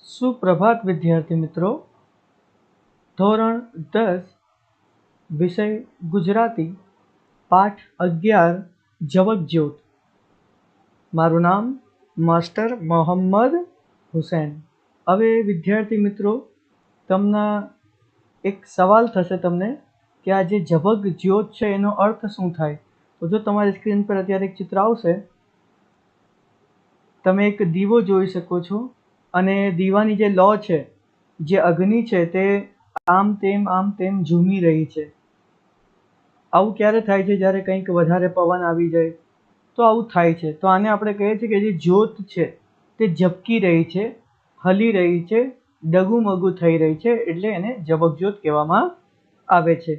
સુપ્રભાત વિદ્યાર્થી મિત્રો. ધોરણ 10 વિષય ગુજરાતી, પાઠ 11 જવકજ્યોત. મારું નામ માસ્ટર મોહમ્મદ હુસૈન. હવે વિદ્યાર્થી મિત્રો, તમને એક સવાલ થશે તમને કે આ જે જવકજ્યોત છે એનો અર્થ શું થાય. તો જો તમારી સ્ક્રીન પર અત્યારે એક ચિત્ર આવશે, તમે એક દીવો જોઈ શકો છો અને દીવાની જે લો છે, જે અગ્નિ છે તે આમ તેમ ઝૂમી રહી છે. આવું ક્યારે થાય છે? જ્યારે કંઈક વધારે પવન આવી જાય તો આવું થાય છે. તો આને આપણે કહીએ છીએ કે જે જ્યોત છે તે ઝબકી રહી છે, હલી રહી છે, ડગુમગુ થઈ રહી છે, એટલે એને જવકજ્યોત કહેવામાં આવે છે.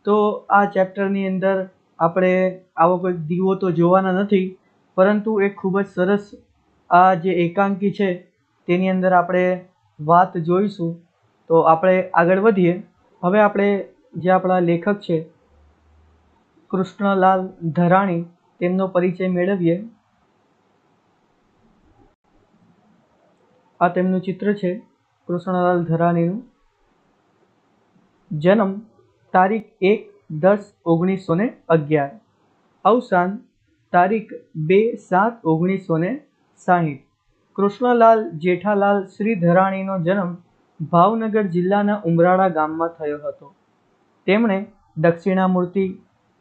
તો આ ચેપ્ટરની અંદર આપણે આવો કોઈ દીવો તો જોવાના નથી, પરંતુ એક ખૂબ જ સરસ આ જે એકાંકી છે તેની અંદર આપણે વાત જોઈશું. તો આપણે આગળ વધીએ. હવે આપણે જે આપણા લેખક છે કૃષ્ણલાલ ધરાણી, તેમનો પરિચય મેળવીએ. આ તેમનું ચિત્ર છે કૃષ્ણલાલ ધરાણીનું. જન્મ તારીખ 1/10/1911, અવસાન તારીખ 2/7/1960. કૃષ્ણલાલ જેઠાલાલ શ્રી ધરાણીનો જન્મ ભાવનગર જિલ્લાના ઉમરાળા ગામમાં થયો હતો. તેમણે દક્ષિણામૂર્તિ,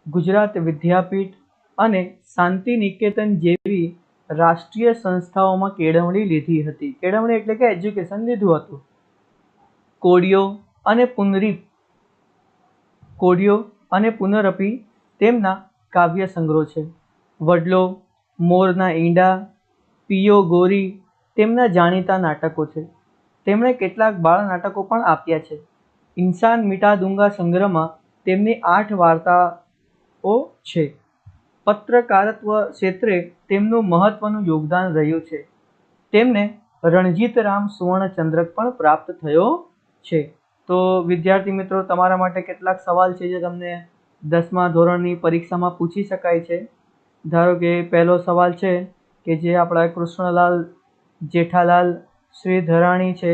ગુજરાત વિદ્યાપીઠ અને શાંતિ નિકેતન જેવી રાષ્ટ્રીય સંસ્થાઓમાં કેળવણી લીધી હતી. કેળવણી એટલે કે એજ્યુકેશન લીધું હતું. કોડિયો અને પુનરપી તેમના કાવ્ય સંગ્રહો છે. વડલો, મોરના ઈંડા, પિયો ગોરી તેમના જાણીતા નાટકો છે. તેમણે કેટલાક બાળ નાટકો પણ આપ્યા છે. ઇન્સાન મિટા દૂંગા સંગ્રહમાં તેમની 8 વાર્તાઓ છે. પત્રકારત્વ ક્ષેત્રે તેમનું મહત્વનું યોગદાન રહ્યું છે. તેમને રણજીતરામ સુવર્ણચંદ્રક પણ પ્રાપ્ત થયો છે. તો વિદ્યાર્થી મિત્રો, તમારા માટે કેટલાક સવાલ છે જે તમને 10મા ધોરણની પરીક્ષામાં પૂછી શકાય છે. ધારો કે પહેલો સવાલ છે કે જે આપણા કૃષ્ણલાલ જેઠાલાલ શ્રી ધરાણી છે,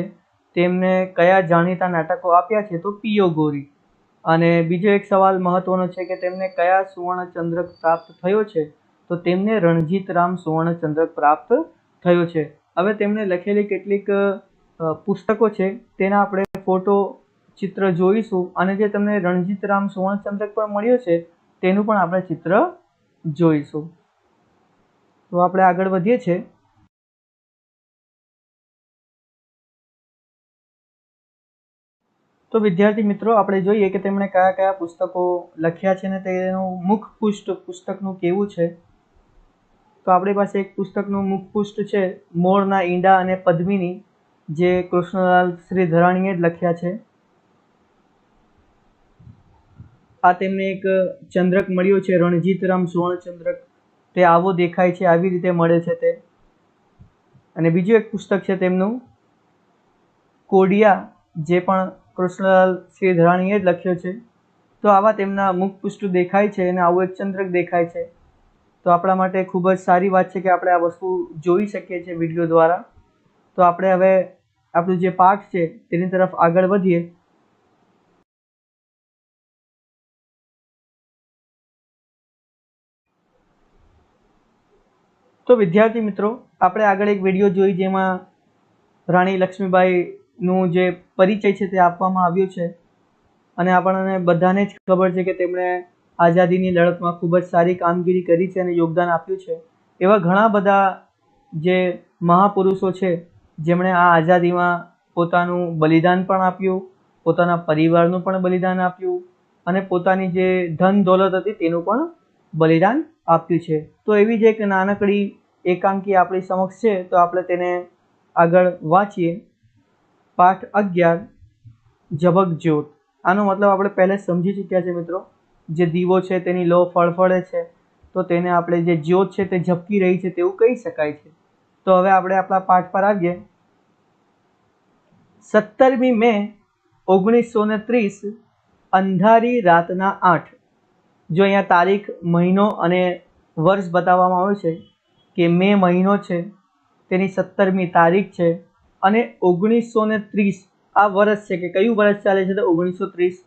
તેમને કયા જાણીતા નાટકો આપ્યા છે? તો પિયો ગોરી. અને બીજો એક સવાલ મહત્વનો છે કે તેમને કયા સુવર્ણચંદ્રક પ્રાપ્ત થયો છે? તો તેમને રણજીતરામ સુવર્ણચંદ્રક પ્રાપ્ત થયો છે. હવે તેમણે લખેલી કેટલીક પુસ્તકો છે તેના આપણે ફોટો ચિત્ર જોઈશું, અને જે તમને રણજીતરામ સુવર્ણચંદ્રક પણ મળ્યો છે તેનું પણ આપણે ચિત્ર જોઈશું. તો આપણે આગળ વધીએ છીએ. તો વિદ્યાર્થી મિત્રો, આપણે જોઈએ કે તેમણે કયા કયા પુસ્તકો લખ્યા છે અને તેનું મુખપૃષ્ઠ પુસ્તકનું કેવું છે. તો આપણી પાસે એક પુસ્તકનું મુખપૃષ્ઠ છે, મોરના ઈંડા અને પદ્મિની, જે કૃષ્ણલાલ શ્રી ધરાણીએ જ લખ્યા છે. આ તેમને એક ચંદ્રક મળ્યો છે, રણજીતરામ સુવર્ણચંદ્રક. તે આવો દેખાય છે, આવી રીતે મળે છે તે. અને બીજું એક પુસ્તક છે તેમનું કોડિયા, જે પણ કૃષ્ણલાલ શ્રી ધરાણીએ જ લખ્યો છે. તો આવા તેમના મુખપૃષ્ઠ દેખાય છે અને આવું એક ચંદ્રક દેખાય છે. તો આપણા માટે ખૂબ જ સારી વાત છે કે આપણે આ વસ્તુ જોઈ શકીએ છીએ વિડીયો દ્વારા. તો આપણે હવે આપણું જે પાઠ છે તેની તરફ આગળ વધીએ. તો વિદ્યાર્થી મિત્રો, આપણે આગળ એક વિડીયો જોઈ જેમાં રાણી લક્ષ્મીબાઈનું જે પરિચય છે તે આપવામાં આવ્યો છે. અને આપણને બધાને જ ખબર છે કે તેમણે આઝાદીની લડતમાં ખૂબ જ સારી કામગીરી કરી છે અને યોગદાન આપ્યું છે. એવા ઘણા બધા જે મહાપુરુષો છે જેમણે આ આઝાદીમાં પોતાનું બલિદાન પણ આપ્યું, પોતાના પરિવારનું પણ બલિદાન આપ્યું, અને પોતાની જે ધન દોલત હતી તેનું પણ બલિદાન આપ્યું છે. તો એવી જ એક નાનકડી એકાંકી આપણી સમક્ષ છે, તો આપણે તેને આગળ વાંચીએ. પાઠ 11 જવકજ્યોત. આનો મતલબ આપણે પહેલે સમજી ચૂક્યા છે મિત્રો. જે દીવો છે તેની લો ફળફળે છે, તો તેને આપણે જે જ્યોત છે તે ઝબકી રહી છે તેવું કહી શકાય છે. તો હવે આપણે આપણા પાઠ પર આવીએ. 17મી મે 1930, અંધારી રાતના 8. જો અહીંયા તારીખ, મહિનો અને વર્ષ બતાવવામાં આવ્યું છે કે મે મહિનો છે, તેની 17મી તારીખ છે અને 1930 આ વર્ષ છે કે કયું વર્ષ ચાલે છે તો 1930.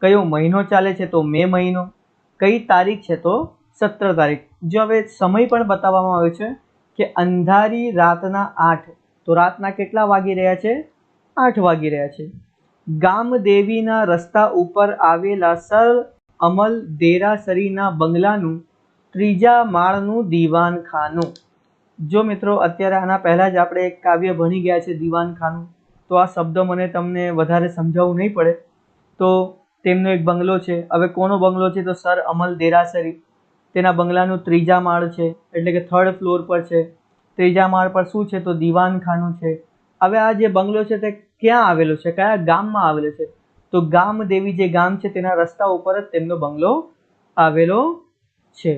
કયો મહિનો ચાલે છે તો મે મહિનો. કઈ તારીખ છે તો 17 તારીખ. જો હવે સમય પણ બતાવવામાં આવ્યો છે કે અંધારી રાતના 8, તો રાતના કેટલા વાગી રહ્યા છે? 8 વાગી રહ્યા છે. ગામદેવીના રસ્તા ઉપર આવેલા સર અમલ દેરાસરીના બંગલાનું 3જા માળનું દીવાનખાનું. જો મિત્રો અત્યારે આના પહેલા જ આપણે એક કાવ્ય ભણી ગયા છે દીવાનખાનું, તો આ શબ્દ મને તમને વધારે સમજાવવું નહીં પડે. તો તેમનો એક બંગલો છે. હવે કોનો બંગલો છે તો સર અમલ દેરાસરી. તેના બંગલાનું 3જા માળ છે, એટલે કે 3rd ફ્લોર પર છે. 3જા માળ પર શું છે તો દીવાનખાનું છે. હવે આ જે બંગલો છે તે ક્યાં આવેલો છે, કયા ગામમાં આવેલો છે તો ગામદેવી જે ગામ છે તેના રસ્તા ઉપર જ તેમનો બંગલો આવેલો છે.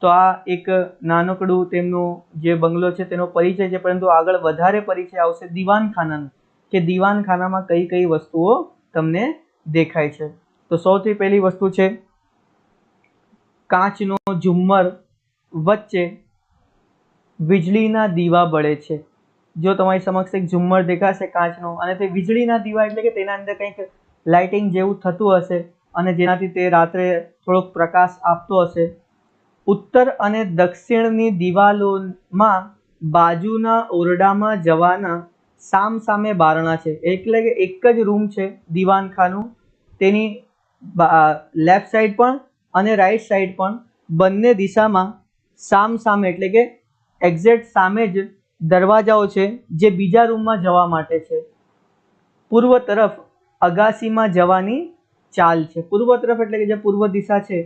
તો આ એક નાનકડું તેમનો જે બંગલો છે તેનો પરિચય છે, પરંતુ આગળ વધારે પરિચય આવશે દીવાનખાનાનો, કે દીવાનખાનામાં કઈ કઈ વસ્તુઓ તમને દેખાય છે. તો સૌથી પહેલી વસ્તુ છે કાચનો ઝુમ્મર, વચ્ચે વીજળીના દીવા બળે છે. જો તમારી સમક્ષ એક ઝુમ્મર દેખાશે કાચનો, અને તે વીજળીના દીવા એટલે કે તેના અંદર કંઈક લાઇટિંગ જેવું થતું હશે અને જેનાથી તે રાત્રે થોડોક પ્રકાશ આપતો હશે. ઉત્તર અને દક્ષિણની દિવાલોમાં બાજુના ઓરડામાં જવાના સામસામે બારણા છે, એટલે કે એક જ રૂમ છે દીવાનખાનું. તેની લેફ્ટ સાઈડ પણ અને રાઈટ સાઈડ પણ બંને દિશામાં સામસામે એટલે કે એક્ઝેક્ટ સામે જ દરવાજાઓ છે જે બીજા રૂમમાં જવા માટે છે. પૂર્વ તરફ અગાસીમાં જવાની ચાલ છે. પૂર્વ તરફ એટલે કે જે પૂર્વ દિશા છે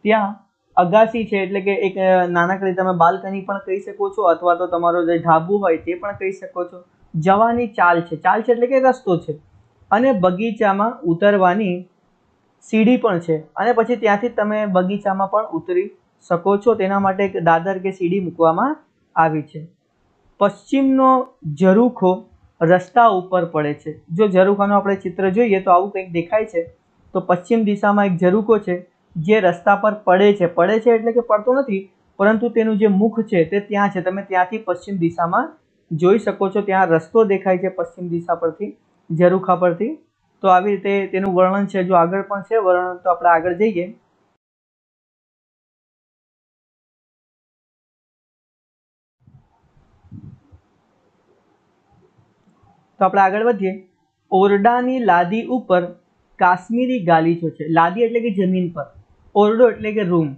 ત્યાં અગાસી છે, એટલે કે એક નાનકડી તમે બાલ્કની પણ કહી શકો છો, અથવા તો તમારો જે ઢાબુ હોય તે પણ કહી શકો છો. જવાની ચાલ છે. ચાલ છે એટલે કે રસ્તો છે. અને બગીચામાં ઉતરવાની સીડી પણ છે, અને પછી ત્યાંથી તમે બગીચામાં પણ ઉતરી શકો છો. તેના માટે એક દાદર કે સીડી મૂકવામાં આવી છે. પશ્ચિમનો ઝરૂખો રસ્તા ઉપર પડે છે. જો ઝરૂખાનું આપણે ચિત્ર જોઈએ તો આવું કંઈક દેખાય છે. તો પશ્ચિમ દિશામાં એક ઝરૂખો છે જે રસ્તા પર પડે છે. પડે છે એટલે કે પડતો નથી, પરંતુ તેનું જે મુખ છે તે ત્યાં છે. તમે ત્યાંથી પશ્ચિમ દિશામાં જોઈ શકો છો. ત્યાં રસ્તો દેખાય છે પશ્ચિમ દિશા પરથી, ઝરૂખા પરથી. તો આવી રીતે તેનું વર્ણન છે. જો આગળ પણ છે વર્ણન, તો આપણે આગળ જઈએ. તો આપણે આગળ વધીએ. ઓરડાની લાદી ઉપર કાશ્મીરી ગાલીચો છે. લાદી એટલે કે જમીન પર, ઓરડો એટલે કે રૂમ.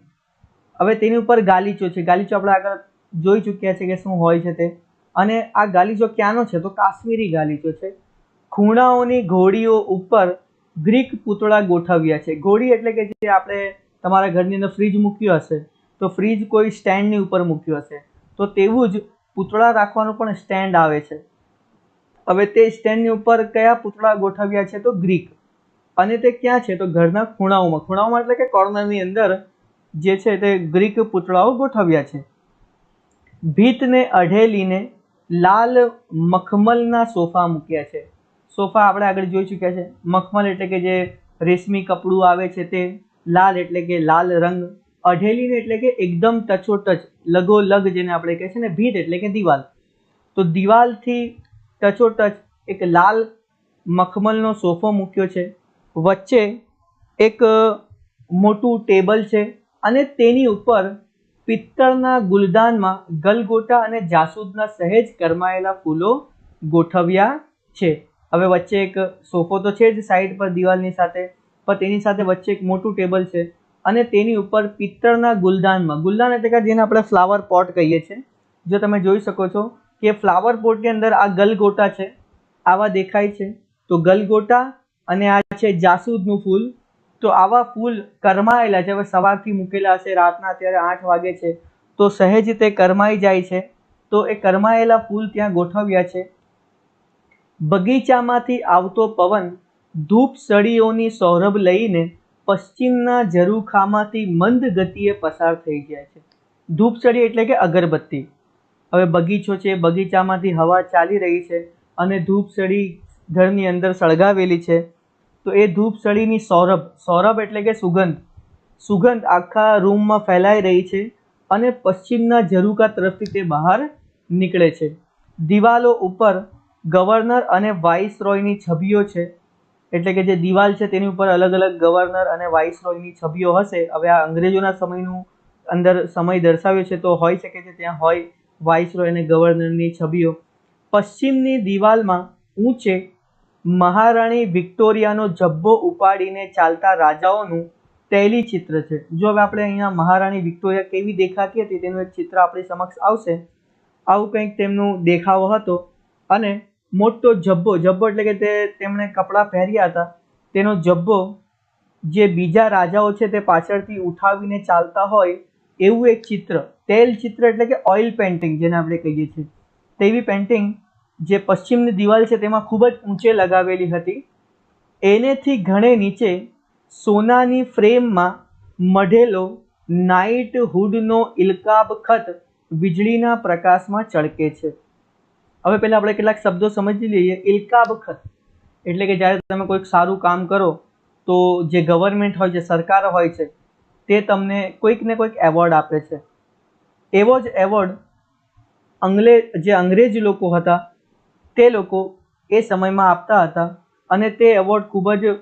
હવે તેની ઉપર ગાલીચો છે. ગાલીચો આપણે આગળ જોઈ ચૂક્યા છે કે શું હોય છે તે. અને આ ગાલીચો ક્યાંનો છે તો કાશ્મીરી ગાલીચો છે. ખૂણાઓની ઘોડીઓ ઉપર ગ્રીક પૂતળા ગોઠવ્યા છે. ઘોડી એટલે કે જે આપણે તમારા ઘરની અંદર ફ્રીજ મૂક્યું હશે, તો ફ્રીજ કોઈ સ્ટેન્ડની ઉપર મૂક્યું હશે, તો તેવું જ પૂતળા રાખવાનું પણ સ્ટેન્ડ આવે છે. હવે તે સ્ટેન્ડની ઉપર કયા પૂતળા ગોઠવ્યા છે તો ગ્રીક. અને તે ક્યાં છે તો ઘરના ખૂણાઓમાં. ખૂણાઓમાં એટલે કે કોર્નરની અંદર જે છે તે ગ્રીક પૂતળાઓ ગોઠવ્યા છે. ભીતને અઢેલીને લાલ મખમલના સોફા મૂક્યા છે. સોફા આપણે આગળ જોઈ ચૂક્યા છે. મખમલ એટલે કે જે રેશમી કપડું આવે છે તે, લાલ એટલે કે લાલ રંગ, અઢેલીને એટલે કે એકદમ ટચોટચ, લગોલગ જેને આપણે કહે છે ને, ભીત એટલે કે દિવાલ. તો દિવાલથી ટચોટચ એક લાલ મખમલનો સોફો મૂક્યો છે. વચ્ચે એક મોટું ટેબલ છે અને તેની ઉપર પિત્તળના ગુલદાનમાં ગલગોટા અને જાસૂદના સહેજ કરમાયેલા ફૂલો ગોઠવ્યા છે. હવે વચ્ચે એક સોફો તો છે જ સાઈડ પર દિવાલની સાથે, પણ તેની સાથે વચ્ચે એક મોટું ટેબલ છે અને તેની ઉપર પિત્તળના ગુલદાનમાં, ગુલદાન એટલે કે જેને આપણે ફ્લાવર પોટ કહીએ છીએ. જો તમે જોઈ શકો છો કે ફ્લાવર પોટની અંદર આ ગલગોટા છે, આવા દેખાય છે. તો ગલગોટા અને આ છે જાસૂદનું ફૂલ. તો આવા ફૂલ કરમાયેલા છે. હવે સવારથી મૂકેલા હશે, રાતના અત્યારે 8 વાગે છે, તો સહેજ તે કરમાઈ જાય છે. તો એ કરમાયેલા ફૂલ ત્યાં ગોઠવ્યા છે. બગીચામાંથી આવતો પવન ધૂપ સળીઓની સૌરભ લઈને પશ્ચિમના ઝરૂખામાંથી મંદ ગતિએ પસાર થઈ જાય છે. ધૂપ સળી એટલે કે અગરબત્તી. હવે બગીચો છે, બગીચામાંથી હવા ચાલી રહી છે અને ધૂપસળી ઘરની અંદર સળગાવેલી છે. તો એ ધૂપસળીની સૌરભ, સૌરભ એટલે કે સુગંધ, સુગંધ આખા રૂમમાં ફેલાઈ રહી છે અને પશ્ચિમના ઝરૂખા તરફથી તે બહાર નીકળે છે. દિવાલો ઉપર ગવર્નર અને વાઇસરોયની છબીઓ છે, એટલે કે જે દિવાલ છે તેની ઉપર અલગ અલગ ગવર્નર અને વાઇસરોયની છબીઓ હશે. હવે આ અંગ્રેજોના સમયનું અંદર સમય દર્શાવ્યો છે, તો હોઈ શકે છે ત્યાં હોય વાઇસરોય અને ગવર્નરની છબીઓ. પશ્ચિમની દિવાલમાં ઊંચે મહારાણી વિક્ટોરિયાનો જબ્બો ઉપાડીને ચાલતા રાજાઓનું તૈલી ચિત્ર છે. જો હવે આપણે અહીંયા મહારાણી વિક્ટોરિયા કેવી દેખાતી હતી તેનું એક ચિત્ર આપણી સમક્ષ આવશે. આવું કંઈક તેમનું દેખાવ હતો અને મોટો જબ્બો એટલે કે તેમણે કપડાં પહેર્યા હતા તેનો જબ્બો જે બીજા રાજાઓ છે તે પાછળથી ઉઠાવીને ચાલતા હોય એવું એક ચિત્ર, તેલ ચિત્ર એટલે કે ઓઇલ પેઇન્ટિંગ જેને આપણે કહીએ છીએ, તેવી પેઇન્ટિંગ જે પશ્ચિમની દિવાલ છે તેમાં ખૂબ જ ઊંચે લગાવેલી હતી. એનેથી ઘણે નીચે સોનાની ફ્રેમમાં મઢેલો નાઇટ હુડનો ઇલકાબ ખત વીજળીના પ્રકાશમાં ચળકે છે. હવે પહેલાં આપણે કેટલાક શબ્દો સમજી લઈએ. ઇલકાબ ખત એટલે કે જ્યારે તમે કોઈક સારું કામ કરો તો જે ગવર્મેન્ટ હોય છે, સરકાર હોય છે, તે તમને કોઈક ને કોઈક એવોર્ડ આપે છે. એવો જ એવોર્ડ જે અંગ્રેજ લોકો હતા તે લોકો એ સમયમાં આપતા હતા અને તે એવોર્ડ ખૂબ જ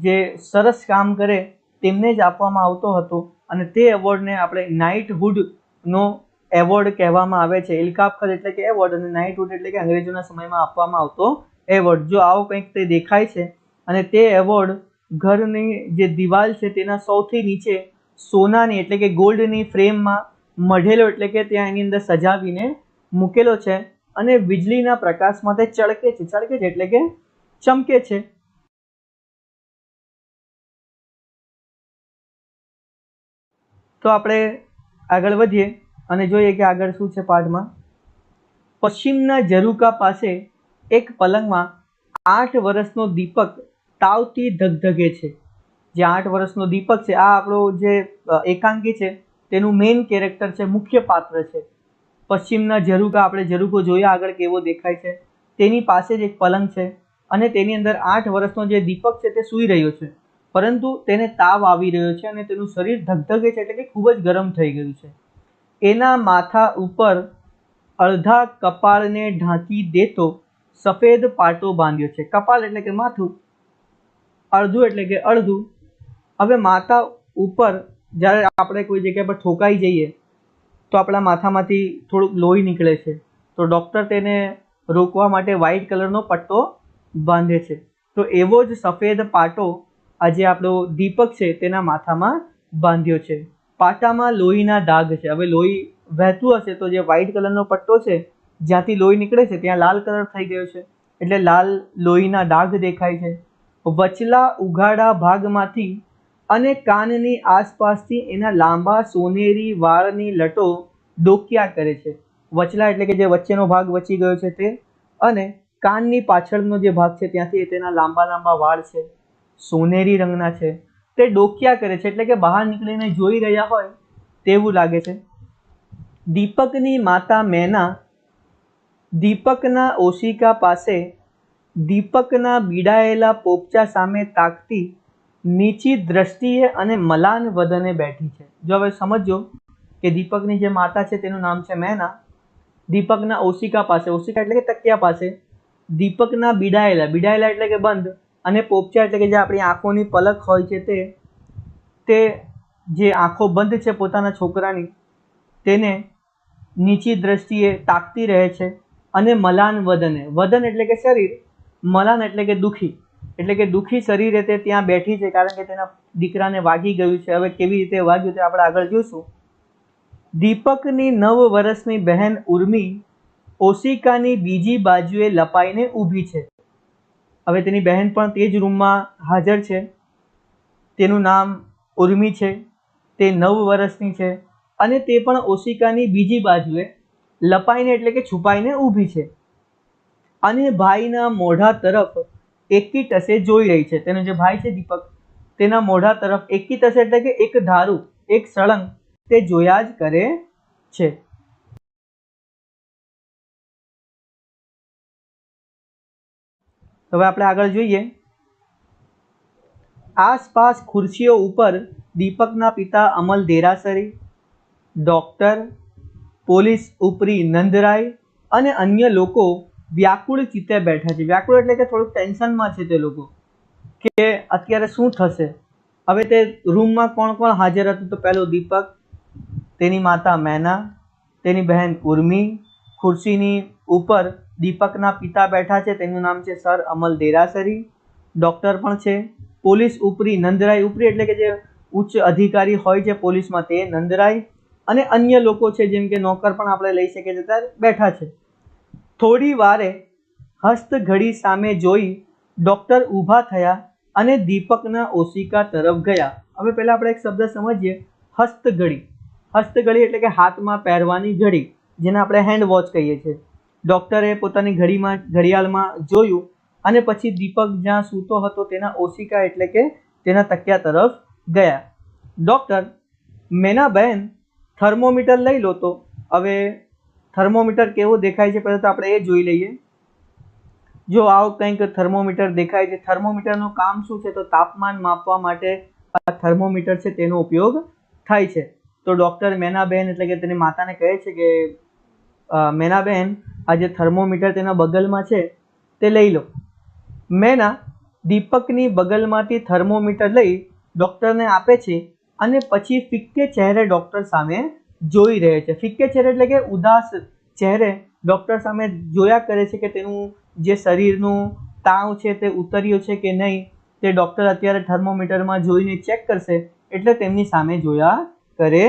જે સરસ કામ કરે તેમને જ આપવામાં આવતો હતો અને તે એવોર્ડને આપણે નાઇટહુડનો એવોર્ડ કહેવામાં આવે છે. ઇલકાબ ખત એટલે કે એવોર્ડ અને નાઇટહુડ એટલે કે અંગ્રેજોના સમયમાં આપવામાં આવતો એવોર્ડ. જો આવો કંઈક તે દેખાય છે અને તે એવોર્ડ ઘરની જે દિવાલ છે તેના સૌથી નીચે સોનાની એટલે કે ગોલ્ડની ફ્રેમમાં મઢેલો એટલે કે ત્યાં એની અંદર સજાવીને મૂકેલો છે અને વીજળીના પ્રકાશમાં તે ચળકે છે એટલે કે ચમકે છે. તો આપણે આગળ વધીએ અને જોઈએ કે આગળ શું છે પાઠમાં. પશ્ચિમના ઝરૂકા પાસે એક પલંગમાં 8 વર્ષનો દીપક તાવથી ધગધગે છે. જે 8 વર્ષનો દીપક છે આ આપણો જે એકાંકી છે તેનું મેઇન કેરેક્ટર છે, મુખ્ય પાત્ર છે. પશ્ચિમના ઝરૂકા, આપણે ઝરૂકો જોયા આગળ કેવો દેખાય છે, તેની પાસે જ એક પલંગ છે અને તેની અંદર 8 વર્ષનો જે દીપક છે તે સૂઈ રહ્યો છે, પરંતુ તેને તાવ આવી રહ્યો છે અને તેનું શરીર ધગધગે છે એટલે કે ખૂબ જ ગરમ થઈ ગયું છે. એના માથા ઉપર અડધા કપાળને ઢાંકી દેતો સફેદ પાટો બાંધ્યો છે. કપાળ એટલે કે માથું, અડધું એટલે કે અડધું. હવે માથા ઉપર જ્યારે આપણે કોઈ જગ્યા પર ઠોકાઈ જઈએ તો આપણા માથામાંથી થોડુંક લોહી નીકળે છે, તો ડૉક્ટર તેને રોકવા માટે વ્હાઇટ કલરનો પટ્ટો બાંધે છે. તો એવો જ સફેદ પાટો આજે આપણો દીપક છે તેના માથામાં બાંધ્યો છે. પાટામાં લોહીના ડાઘ છે. હવે લોહી વહેતું હશે તો જે વ્હાઇટ કલરનો પટ્ટો છે જ્યાંથી લોહી નીકળે છે ત્યાં લાલ કલર થઈ ગયો છે એટલે લાલ લોહીના ડાઘ દેખાય છે. વચલા ઉઘાડા ભાગમાંથી અને કાનની આસપાસથી એના લાંબા સોનેરી વાળની લટો ડોક્યા કરે છે. વચલા એટલે કે જે વચ્ચેનો ભાગ વચી ગયો છે તે, અને કાનની પાછળનો જે ભાગ છે ત્યાંથી તેના લાંબા લાંબા વાળ છે, સોનેરી રંગના છે, તે ડોક્યા કરે છે એટલે કે બહાર નીકળીને જોઈ રહ્યા હોય તેવું લાગે છે. દીપકની માતા મેના દીપકના ઓશિકા પાસે દીપકના બીડાયેલા પોપચા સામે તાકતી નીચી દ્રષ્ટિએ અને મલાન વદને બેઠી છે. જો હવે સમજો કે દીપકની જે માતા છે તેનું નામ છે મેના. દીપકના ઓશિકા પાસે, ઓશિકા એટલે કે તકિયા પાસે, દીપકના બીડાયેલા એટલે કે બંધ, અને પોપચા એટલે કે જે આપણી આંખોની પલક હોય છે તે જે આંખો બંધ છે પોતાના છોકરાની તેને નીચી દ્રષ્ટિએ તાકતી રહે છે. અને મલાન વદને, વદન એટલે કે શરીર, મલાન એટલે કે દુઃખી, એટલે કે દુઃખી શરીરે તે ત્યાં બેઠી છે કારણ કે તેના દીકરાને વાગી ગયું છે. હવે કેવી રીતે વાગ્યું તે આપણે આગળ જોઈશું. દીપકની 9 વર્ષની બહેન ઉર્મી ઓશિકાની બીજી બાજુએ લપાઈને ઊભી છે. હવે તેની બહેન પણ તે જ રૂમમાં હાજર છે. તેનું નામ ઉર્મી છે, તે 9 વર્ષની છે અને તે પણ ઓશિકાની બીજી બાજુએ લપાઈને એટલે કે છુપાઈને ઊભી છે અને ભાઈના મોઢા તરફ એકી ટસે જોઈ રહી છે. તેનો જે ભાઈ છે દીપક તેના મોઢા તરફ એકી ટસે એટલે કે એક ધારું, એક સળંગ તે જોયા જ કરે છે. હવે આપણે આગળ જોઈએ. આસપાસ ખુરશીઓ ઉપર દીપકના પિતા અમલ દેરાસરી, ડૉક્ટર, પોલીસ ઉપરી નંદરાય અને અન્ય લોકો વ્યાકુળ ચિત્તે બેઠા છે. વ્યાકુળ એટલે કે થોડુંક ટેન્શનમાં છે તે લોકો કે અત્યારે શું થશે. હવે તે રૂમમાં કોણ કોણ હાજર હતું? તો પહેલું દીપક, તેની માતા મેના, તેની બહેન ઉર્મી. ખુરશીની ઉપર દીપકના પિતા બેઠા છે, તેનું નામ છે સર અમલ દેરાસરી. ડૉક્ટર પણ છે. પોલીસ ઉપરી નંદરાય, ઉપરી એટલે કે જે ઉચ્ચ અધિકારી હોય છે પોલીસમાં તે નંદરાય, અને અન્ય લોકો છે જેમ કે નોકર પણ આપણે લઈ શકીએ છીએ ત્યારે બેઠા છે. થોડી વારે હસ્તઘડી સામે જોઈ ડૉક્ટર ઊભા થયા અને દીપકના ઓશિકા તરફ ગયા. હવે પહેલાં આપણે એક શબ્દ સમજીએ, હસ્તઘડી. હસ્તઘડી એટલે કે હાથમાં પહેરવાની ઘડી, જેને આપણે હેન્ડ વોચ કહીએ છીએ. ડૉક્ટરે પોતાની ઘડિયાળમાં જોયું અને પછી દીપક જ્યાં સૂતો હતો તેના ઓશિકા એટલે કે તેના તકિયા તરફ ગયા. ડૉક્ટર, મેનાબહેન થર્મોમીટર લઈ લો. તો હવે થર્મોમીટર કેવું દેખાય છે પહેલાં તો આપણે એ જોઈ લઈએ. જો આવું કંઈક થર્મોમીટર દેખાય છે. થર્મોમીટરનું કામ શું છે? તો તાપમાન માપવા માટે આ થર્મોમીટર છે તેનો ઉપયોગ થાય છે. તો ડૉક્ટર મેનાબહેન એટલે કે તેની માતાને કહે છે કે મેનાબહેન, આ જે થર્મોમીટર તેના બગલમાં છે તે લઈ લો. મેના દીપકની બગલમાંથી થર્મોમીટર લઈ ડૉક્ટરને આપે છે અને પછી ફિક્કે ચહેરે ડૉક્ટર સામે જોઈ રહે છે. ફિક્કે ચહેરે એટલે કે ઉદાસ ચહેરે ડૉક્ટર સામે જોયા કરે છે કે તેનું જે શરીરનું તાવ છે તે ઉતર્યો છે કે નહીં, તે ડૉક્ટર અત્યારે થર્મોમીટરમાં જોઈને ચેક કરશે એટલે તેમની સામે જોયા કરે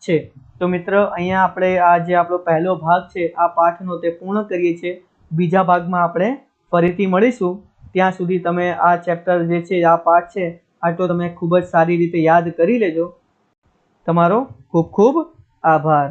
છે. તો મિત્ર, અહીંયા આપણે આ જે આપણો પહેલો ભાગ છે આ પાઠનો તે પૂર્ણ કરીએ છીએ. બીજા ભાગમાં આપણે ફરીથી મળીશું. ત્યાં સુધી તમે આ ચેપ્ટર જે છે, આ પાઠ છે, આટલો તમે ખૂબ જ સારી રીતે યાદ કરી લેજો. તમારો ખૂબ ખૂબ આભાર.